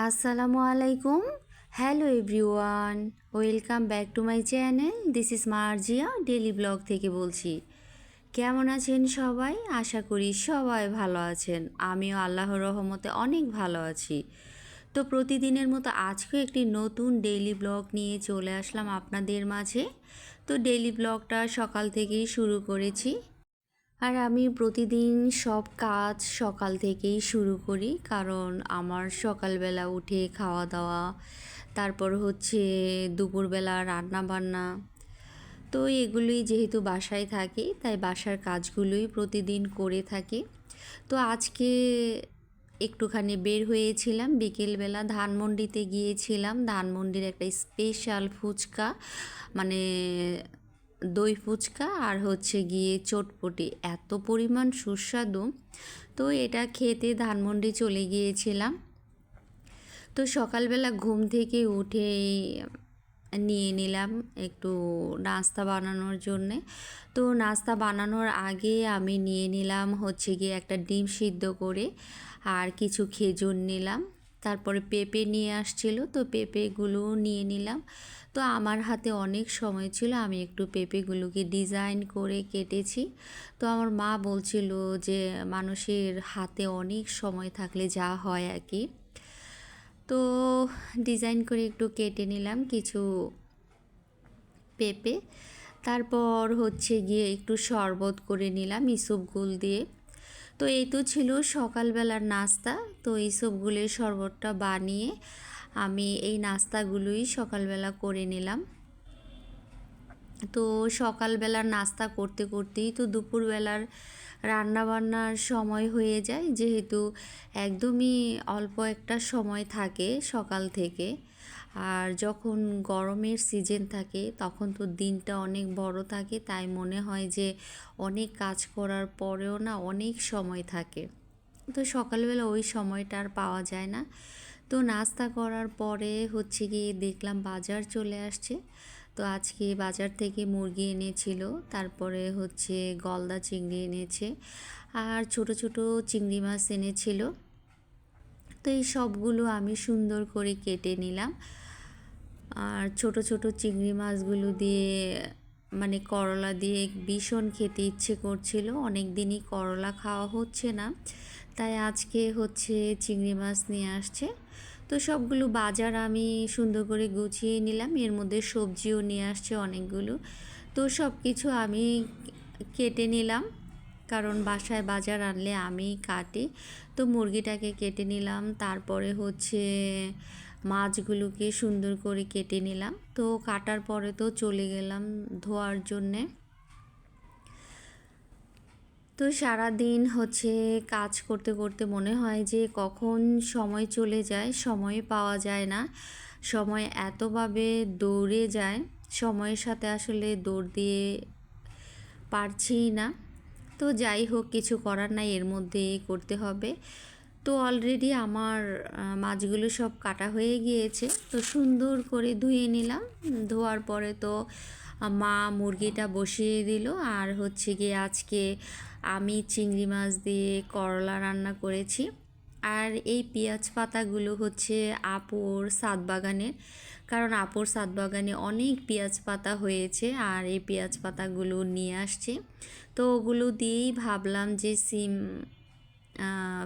আসসালামু আলাইকুম। Hello everyone, welcome back to my channel. This is Marjia daily blog থেকে বলছি। কেমন আছেন সবাই? আশা করি সবাই ভালো আছেন। আমিও আল্লাহর রহমতে অনেক ভালো আছি। তো প্রতিদিনের মতো আজকেও একটি নতুন ডেইলি ব্লগ নিয়ে চলে আসলাম আপনাদের মাঝে। তো ডেইলি ব্লগটা সকাল থেকেই শুরু করেছি। আর আমি প্রতিদিন সব কাজ সকাল থেকেই শুরু করি, কারণ আমার সকালবেলা উঠে খাওয়া দাওয়া, তারপর হচ্ছে দুপুরবেলা রান্না বান্না, তো এগুলোই যেহেতু বাসায় থাকি তাই বাসার কাজগুলোই প্রতিদিন করে থাকি। তো আজকে একটুখানি বের হয়েছিলাম, বিকেলবেলা ধানমন্ডিতে গিয়েছিলাম। ধানমন্ডির একটা স্পেশাল ফুচকা, মানে দই ফুচকা আর হচ্ছে গিয়ে চটপটি, এত পরিমাণ সুস্বাদু। তো এটা খেতে ধানমন্ডি চলে গিয়েছিলাম। তো সকালবেলা ঘুম থেকে উঠেই নিয়ে নিলাম একটু নাস্তা বানানোর জন্যে। তো নাস্তা বানানোর আগে আমি নিয়ে নিলাম হচ্ছে গিয়ে একটা ডিম সিদ্ধ করে, আর কিছু খেজুর নিলাম। তারপরে পেঁপে নিয়ে আসছিল, তো পেঁপেগুলো নিয়ে নিলাম। তো আমার হাতে অনেক সময় ছিল, আমি একটু পেঁপেগুলোকে ডিজাইন করে কেটেছি। তো আমার মা বলছিল যে মানুষের হাতে অনেক সময় থাকলে যা হয় আর কি। তো ডিজাইন করে একটু কেটে নিলাম কিছু পেঁপে। তারপর হচ্ছে গিয়ে একটু শরবত করে নিলাম ইসবগুল দিয়ে। তো এই তো ছিল সকালবেলার নাস্তা। তো ইসবগুলের শরবতটা বানিয়ে আমি এই নাস্তাগুলোই সকালবেলা করে নিলাম। তো সকালবেলার নাস্তা করতে করতেই তো দুপুরবেলার রান্নাবান্নার সময় হয়ে যায়, যেহেতু একদমই অল্প একটা সময় থাকে সকাল থেকে। আর যখন গরমের সিজন থাকে তখন তো দিনটা অনেক বড় থাকে, তাই মনে হয় যে অনেক কাজ করার পরেও না অনেক সময় থাকে। তো সকালবেলা ওই সময়টা আর পাওয়া যায় না। তো নাস্তা করার পরে হচ্ছে গিয়ে দেখলাম বাজার চলে আসছে। তো আজকে বাজার থেকে মুরগি এনেছিল, তারপরে হচ্ছে গলদা চিংড়ি এনেছে, আর ছোট ছোট চিংড়ি মাছ এনেছিল। তো এই সবগুলো আমি সুন্দর করে কেটে নিলাম। আর ছোট ছোট চিংড়ি মাছগুলো দিয়ে মানে করলা দিয়ে ভীষণ খেতে ইচ্ছে করছিল, অনেক দিনই করলা খাওয়া হচ্ছে না, তাই আজকে হচ্ছে চিংড়ি মাছ নিয়ে আসছে। তো সবগুলো বাজার আমি সুন্দর করে গুছিয়ে নিলাম, এর মধ্যে সবজিও নিয়ে আসছে অনেকগুলো। তো সব কিছু আমি কেটে নিলাম, কারণ বাসায় বাজার আনলে আমি কাটি। তো মুরগিটাকে কেটে নিলাম, তারপরে হচ্ছে মাছগুলোকে সুন্দর করে কেটে নিলাম। তো কাটার পরে তো চলে গেলাম ধোয়ার জন্যে। তো সারাদিন হচ্ছে কাজ করতে করতে মনে হয় যে কখন সময় চলে যায়, সময় পাওয়া যায় না। সময় এতভাবে দৌড়ে যায়, সময়ের সাথে আসলে দৌড় দিয়ে পারছিই না। তো যাই হোক, কিছু করার নাই, এর মধ্যে করতে হবে। তো অলরেডি আমার মাছগুলো সব কাটা হয়ে গিয়েছে, তো সুন্দর করে ধুয়ে নিলাম। ধোয়ার পরে তো মা মুরগিটা বসিয়ে দিল, আর হচ্ছে গিয়ে আজকে আমি চিংড়ি মাছ দিয়ে করলা রান্না করেছি। আর এই পেঁয়াজ পাতাগুলো হচ্ছে আপুর ছাদ বাগানের, কারণ আপুর ছাদ বাগানে অনেক পেঁয়াজ পাতা হয়েছে, আর এই পেঁয়াজ পাতাগুলো নিয়ে আসছে। তো ওগুলো দিয়েই ভাবলাম যে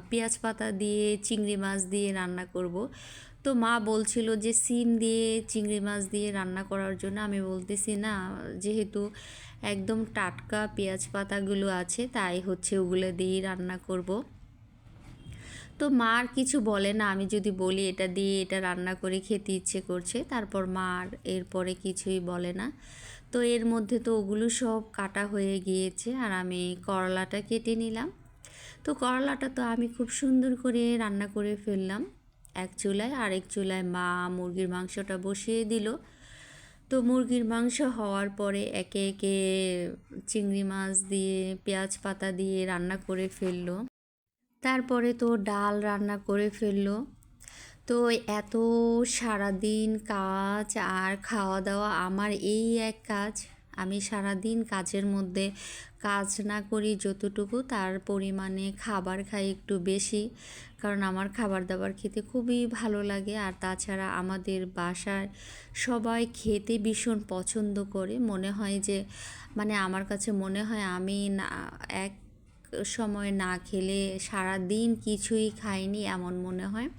পেঁয়াজ পাতা দিয়ে চিংড়ি মাছ দিয়ে রান্না করব। তো মা বলছিল যে সিম দিয়ে চিংড়ি মাছ দিয়ে রান্না করার জন্য, আমি বলতেছি না, যেহেতু একদম টাটকা পেঁয়াজ পাতাগুলো আছে তাই হচ্ছে ওগুলো দিয়েই রান্না করব। তো মার কিছু বলে না, আমি যদি বলি এটা দিয়ে এটা রান্না করে খেতে ইচ্ছে করছে, তারপর মার এরপরে কিছুই বলে না। তো এর মধ্যে তো ওগুলো সব কাটা হয়ে গিয়েছে, আর আমি করলাটা কেটে নিলাম। তো করলাটা তো আমি খুব সুন্দর করে রান্না করে ফেললাম এক চুলায়, আরেক চুলায় মা মুরগির মাংসটা বসিয়ে দিল। তো মুরগির মাংস হওয়ার পরে একে একে চিংড়ি মাছ দিয়ে পেঁয়াজ পাতা দিয়ে রান্না করে ফেললো। তারপরে তো ডাল রান্না করে ফেললো। তো এত সারাদিন কাজ আর খাওয়া দাওয়া, আমার এই এক কাজ। আমি সারাদিন কাজের মধ্যে কাজ না করি যতটুকু, তার পরিমাণে খাবার খাই একটু বেশি, কারণ আমার খাবার দাবার খেতে খুবই ভালো লাগে। আর তাছাড়া আমাদের বাসায় সবাই খেতে ভীষণ পছন্দ করে। মনে হয় যে মানে আমার কাছে মনে হয় আমি না এক সময় না খেলে সারা দিন কিছুই খাইনি এমন মনে হয়।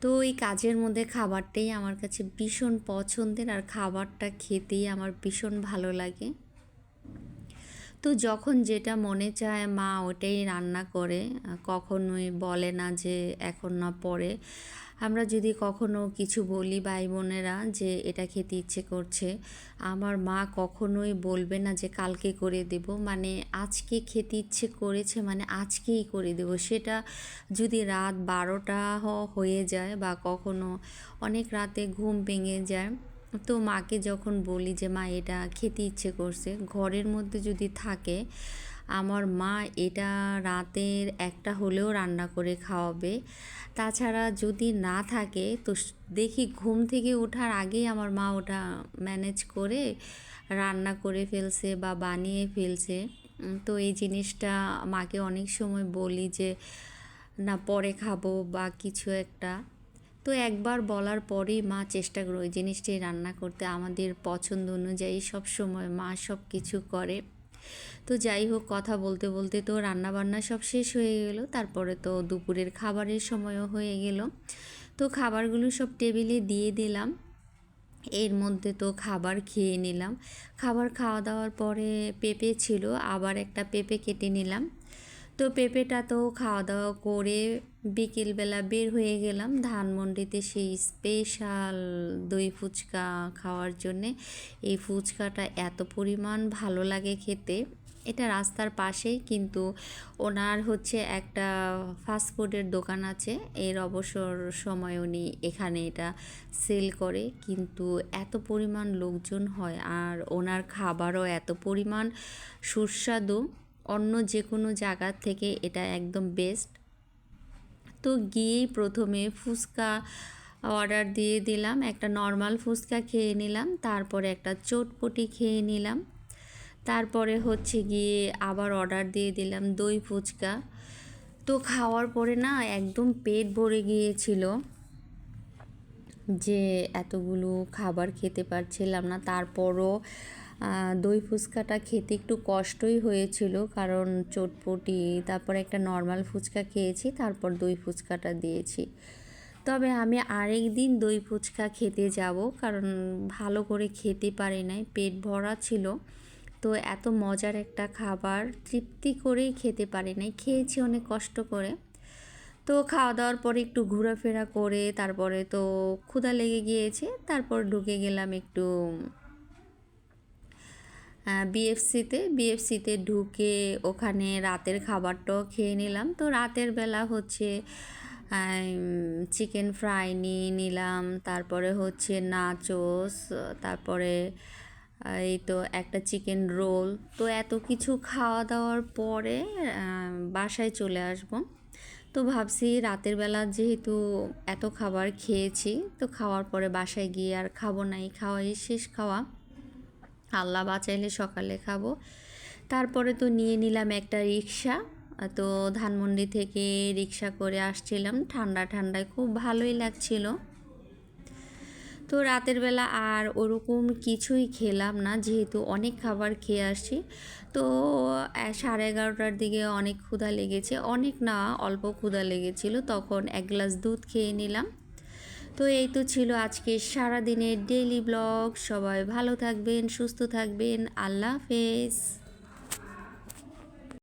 তো এই কাজের মধ্যে খাবারটাই আমার কাছে ভীষণ পছন্দের, আর খাবারটা খেতেই আমার ভীষণ ভালো লাগে। তো যখন যেটা মনে চায় মা ওটাই রান্না করে, কখনোই বলে না যে এখন না পরে। আমরা যদি কখনো কিছু বলি ভাই বোনেরা যে এটা খেতে ইচ্ছে করছে, আমার মা কখনোই বলবে না যে কালকে করে দেব, মানে আজকে খেতে ইচ্ছে করেছে মানে আজকেই করে দেব। সেটা যদি রাত 12টা হয়ে যায় বা কখনো অনেক রাতে ঘুম ভেঙে যায়, তো মাকে যখন বলি যে মা এটা খেতে ইচ্ছে করছে, ঘরের মধ্যে যদি থাকে আমার মা এটা রাতের একটা হলেও রান্না করে খাওয়াবে। তাছাড়া যদি না থাকে তো দেখি ঘুম থেকে ওঠার আগেই আমার মা ওটা ম্যানেজ করে রান্না করে ফেলছে বা বানিয়ে ফেলছে। তো এই জিনিসটা মাকে অনেক সময় বলি যে না পরে খাবো বা কিছু একটা। তো একবার বলার পরেই মা চেষ্টা করে ওই জিনিসটাই রান্না করতে, আমাদের পছন্দ অনুযায়ী সব সময় মা সব কিছু করে। তো যাই হোক, কথা বলতে বলতে তো রান্না বান্না সব শেষ হয়ে গেল। তারপরে তো দুপুরের খাবারের সময়ও হয়ে গেল। তো খাবারগুলো সব টেবিলে দিয়ে দিলাম। এর মধ্যে তো খাবার খেয়ে নিলাম। খাবার খাওয়া দাওয়ার পরে পেঁপে ছিল, আবার একটা পেঁপে কেটে নিলাম। তো পেঁপেটা তো খাওয়া দাওয়া করে বিকেলবেলা বের হয়ে গেলাম ধানমন্ডিতে সেই স্পেশাল দই ফুচকা খাওয়ার জন্যে। এই ফুচকাটা এত পরিমাণ ভালো লাগে খেতে। এটা রাস্তার পাশেই, কিন্তু ওনার হচ্ছে একটা ফাস্টফুডের দোকান আছে, এর অবসর সময় উনি এখানে এটা সেল করে। কিন্তু এত পরিমাণ লোকজন হয় আর ওনার খাবারও এত পরিমাণ সুস্বাদু, অন্য যে কোনো জায়গার থেকে এটা একদম বেস্ট। তো গিয়েই প্রথমে ফুচকা অর্ডার দিয়ে দিলাম, একটা নর্মাল ফুচকা খেয়ে নিলাম, তারপরে একটা চটপটি খেয়ে নিলাম, তারপরে হচ্ছে গিয়ে আবার অর্ডার দিয়ে দিলাম দই ফুচকা। তো খাওয়ার পরে না একদম পেট ভরে গিয়েছিল, যে এতগুলো খাবার খেতে পারছিলাম না। তারপরও দই ফুচকাটা খেতে একটু কষ্টই হয়েছিল, কারণ চটপটি তারপর একটা নর্মাল ফুচকা খেয়েছি, তারপর দই ফুচকাটা দিয়েছি। তবে আমি আরেক দিন দই ফুচকা খেতে যাব, কারণ ভালো করে খেতে পারি নাই, পেট ভরা ছিল। তো এত মজার একটা খাবার তৃপ্তি করেই খেতে পারি নাই, খেয়েছি অনেক কষ্ট করে। তো খাওয়া দাওয়ার পরে একটু ঘোরাফেরা করে তারপরে তো ক্ষুধা লেগে গিয়েছে, তারপর ঢুকে গেলাম একটু বিএফসিতে ঢুকে ওখানে রাতের খাবারটাও খেয়ে নিলাম। তো রাতের বেলা হচ্ছে চিকেন ফ্রাই নিয়ে নিলাম, তারপরে হচ্ছে নাচোস, তারপরে এই তো একটা চিকেন রোল। তো এত কিছু খাওয়া দাওয়ার পরে বাসায় চলে আসবো। তো ভাবছি রাতের বেলা যেহেতু এত খাবার খেয়েছি, তো খাওয়ার পরে বাসায় গিয়ে আর খাবো না, এই খাওয়াই শেষ খাওয়া, আল্লাহ বাঁচাইলে সকালে খাবো। তারপরে তো নিয়ে নিলাম একটা রিক্সা। তো ধানমন্ডি থেকে রিক্সা করে আসছিলাম, ঠান্ডা ঠান্ডায় খুব ভালোই লাগছিল। তো রাতের বেলা আর ওরকম কিছুই খেলাম না, যেহেতু অনেক খাবার খেয়ে আসছি। তো 11:30টার দিকে অনেক ক্ষুধা লেগেছে, অনেক না অল্প ক্ষুধা লেগেছিল, তখন এক গ্লাস দুধ খেয়ে নিলাম। তো এই তো ছিল আজকে সারাদিনের ডেইলি ব্লগ। সবাই ভালো থাকবেন, সুস্থ থাকবেন, আল্লাহ হাফেজ।